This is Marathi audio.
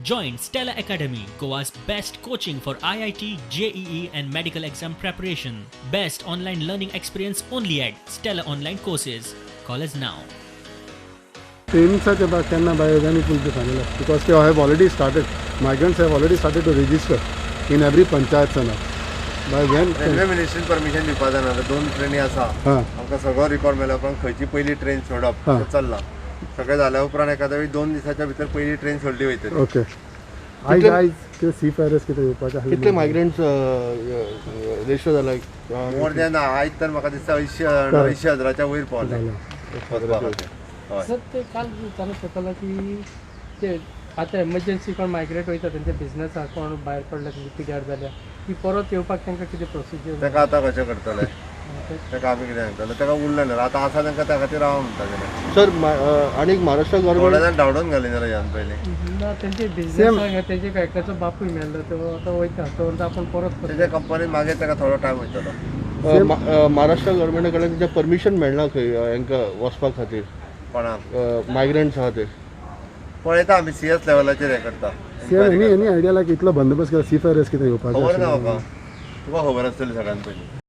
Join Stella Academy, Goa's best coaching for IIT, JEE and medical exam preparation. Best online learning experience only at Stella Online Courses. Call us now. Trainings about Canada Bioorganic will be final because they have already started. Migrants have already started to register in every panchayat center. By when? Railway मिनिस्ट्रीन परमिशन दिवपा जाय ना. 2 ट्रेनी आसा. आमकां सगळो रिकॉर्ड मेळ्ळो पण खंयची पयली ट्रेन सोडप चल्ला. सगळें जाल्या उपरांत एखाद्या वेळी 2 दिसाच्या भितर पयली ट्रेन सोडली वयतली. ओके. आयज कितें सी फायरर्स कितें येवपाचें आहा? कितले मायग्रंट्स रेजिस्टर जाला? मोर दॅन आयज तर म्हाका दिसता 80,000च्या वयर पावले. सर ते काल चालू शकला की ते आता एमर्जन्सी कोण मायग्रेट वयता त्यांच्या बिझनेसाक कोण भायर पडल्या त्यांची पिड्यार जाल्या की परत येवपाक तांकां कितें प्रोसिजर ताका आतां कशें करतले? ताका आमी कितें सांगतले? ताका उरलें ना. आतां आसा तांकां त्या खातीर राव म्हणटा. सर आणि महाराष्ट्र थोड्या गव्हर्नमेंट जाण धांवडोन घाली ना ह्यान पयलीं. ना त्यांचे बिझनेसाक तेजे एकट्याचो बापूय मेल्लो तो आतां वयता तो आपण परत तेज्या कंपनीन मागीर ताका थोडो टायम वयतलो. महाराष्ट्र गव्हर्नमेंटा कडल्यान तेच्या परमिशन मेळना खंय हांकां वचपा खातीर कोणाक मायग्रंट्स आहा ते पळयता आमी CS लेवलाचेर हें करता. एनी आयडिया लायक इतलो बंदोबस्त केला सी फायरर्स कितें येवपाचें? खबर ना म्हाका. तुका खबर आसतली सगळ्यान पयलीं.